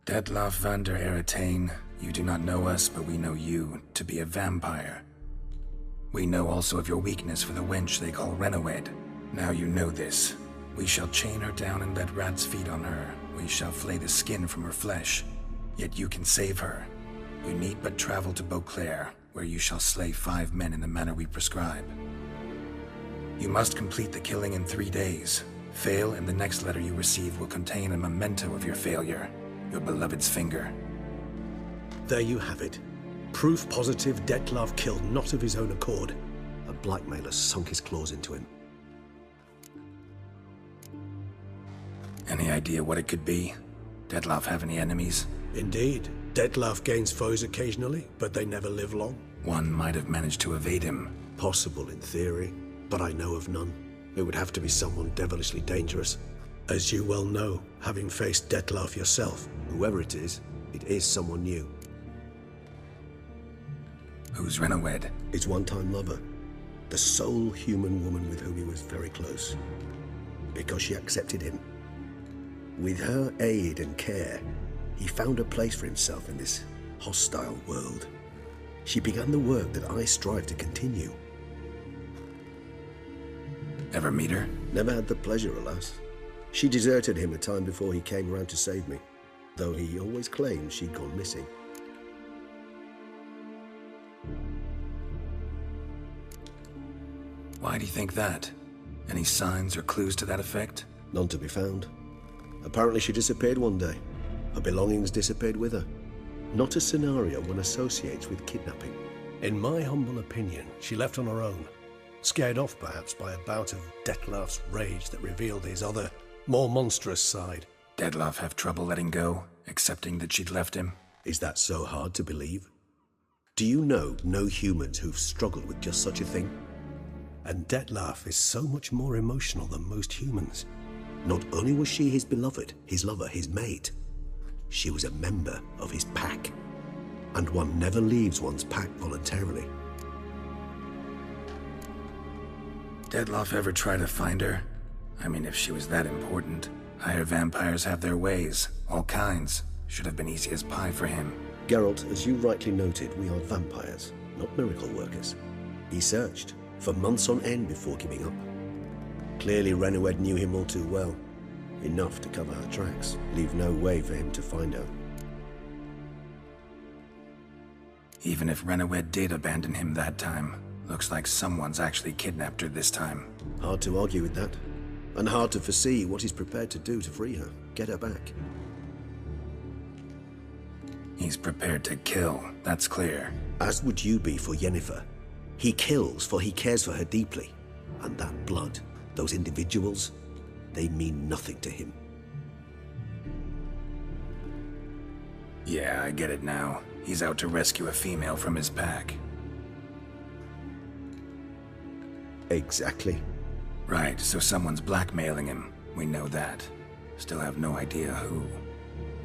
Detlaff van der Eretain, you do not know us, but we know you to be a vampire. We know also of your weakness for the wench they call Renowed. Now you know this. We shall chain her down and let rats feed on her. We shall flay the skin from her flesh. Yet you can save her. You need but travel to Beauclair, where you shall slay 5 men in the manner we prescribe. You must complete the killing in 3 days. Fail, and the next letter you receive will contain a memento of your failure. Your beloved's finger. There you have it. Proof positive Detlaff killed not of his own accord. A blackmailer sunk his claws into him. Any idea what it could be? Detlaff have any enemies? Indeed. Detlaff gains foes occasionally, but they never live long. One might have managed to evade him. Possible in theory, but I know of none. It would have to be someone devilishly dangerous. As you well know, having faced Detlaff yourself, whoever it is someone new. Who's Renowed? His one-time lover. The sole human woman with whom he was very close. Because she accepted him. With her aid and care, he found a place for himself in this hostile world. She began the work that I strive to continue. Ever meet her? Never had the pleasure, alas. She deserted him a time before he came around to save me, though he always claimed she'd gone missing. Why do you think that? Any signs or clues to that effect? None to be found. Apparently she disappeared one day. Her belongings disappeared with her. Not a scenario one associates with kidnapping. In my humble opinion, she left on her own. Scared off perhaps by a bout of Detlaff's rage that revealed his other, more monstrous side. Detlaff have trouble letting go, accepting that she'd left him? Is that so hard to believe? Do you know no humans who've struggled with just such a thing? And Detlaff is so much more emotional than most humans. Not only was she his beloved, his lover, his mate, she was a member of his pack. And one never leaves one's pack voluntarily. Detlaff ever try to find her? I mean, if she was that important. Higher vampires have their ways, all kinds. Should have been easy as pie for him. Geralt, as you rightly noted, we are vampires, not miracle workers. He searched for months on end before giving up. Clearly Renowed knew him all too well. Enough to cover her tracks, leave no way for him to find her. Even if Renowed did abandon him that time, looks like someone's actually kidnapped her this time. Hard to argue with that. And hard to foresee what he's prepared to do to free her, get her back. He's prepared to kill, that's clear. As would you be for Yennefer. He kills for he cares for her deeply. And that blood, those individuals, they mean nothing to him. Yeah, I get it now. He's out to rescue a female from his pack. Exactly. Right, so someone's blackmailing him. We know that. Still have no idea who.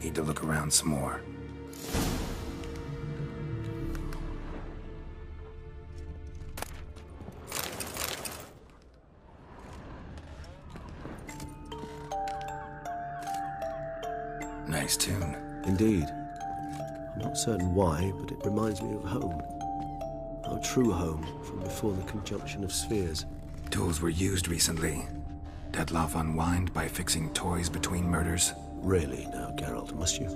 Need to look around some more. Nice tune. Indeed. I'm not certain why, but it reminds me of home. Our true home from before the conjunction of spheres. Tools were used recently. Detlaff unwind by fixing toys between murders. Really now, Geralt, must you?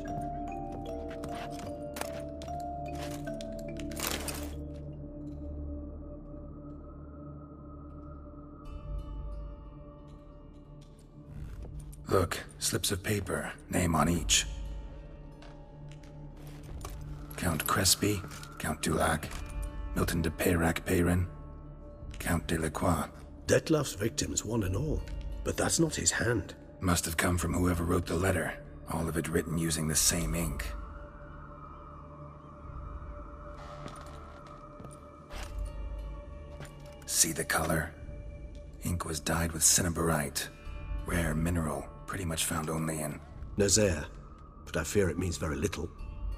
Look, slips of paper, name on each. Count Crespi, Count Dulac, Milton de Peyrac-Peyrin, Count Delacroix. Detlaff's victims, one and all. But that's not his hand. Must have come from whoever wrote the letter. All of it written using the same ink. See the color? Ink was dyed with cinnabarite. Rare mineral, pretty much found only in Nazaire. But I fear it means very little.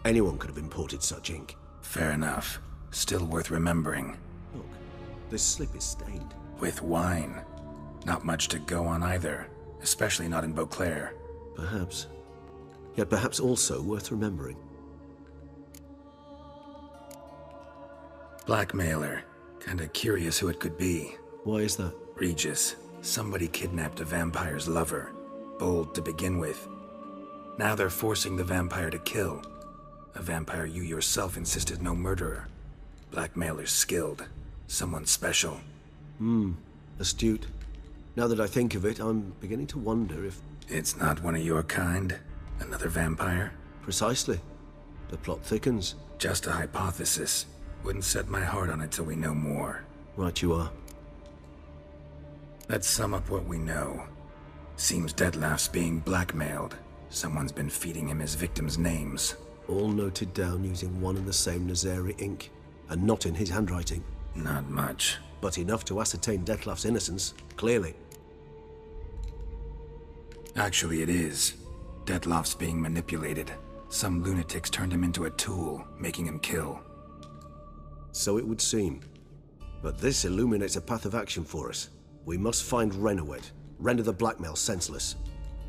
Anyone could have imported such ink. Fair enough. Still worth remembering. Look, this slip is stained. With wine. Not much to go on either. Especially not in Beauclair. Perhaps. yet perhaps also worth remembering. Blackmailer. Kinda curious who it could be. Why is that? Regis. Somebody kidnapped a vampire's lover. Bold to begin with. Now they're forcing the vampire to kill. A vampire you yourself insisted no murderer. Blackmailer's skilled. Someone special. Astute. Now that I think of it, I'm beginning to wonder if... It's not one of your kind? Another vampire? Precisely. The plot thickens. Just a hypothesis. Wouldn't set my heart on it till we know more. Right you are. Let's sum up what we know. Seems Detlef's being blackmailed. Someone's been feeding him his victims' names. All noted down using one and the same Nazari ink, and not in his handwriting. Not much. But enough to ascertain Detlef's innocence, clearly. Actually, it is. Detlef's being manipulated. Some lunatics turned him into a tool, making him kill. So it would seem. But this illuminates a path of action for us. We must find Renowed, render the blackmail senseless.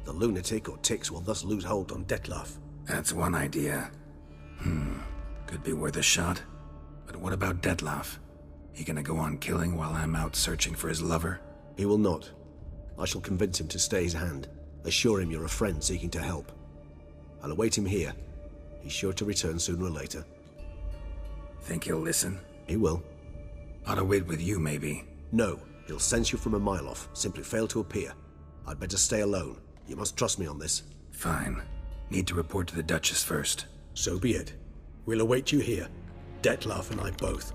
The lunatic or ticks will thus lose hold on Detlef. That's one idea. Could be worth a shot. But what about Detlef? He gonna go on killing while I'm out searching for his lover? He will not. I shall convince him to stay his hand. Assure him you're a friend seeking to help. I'll await him here. He's sure to return sooner or later. Think he'll listen? He will. Ought to wait with you, maybe. No, he'll sense you from a mile off. Simply fail to appear. I'd better stay alone. You must trust me on this. Fine. Need to report to the Duchess first. So be it. We'll await you here. Detlef and I both.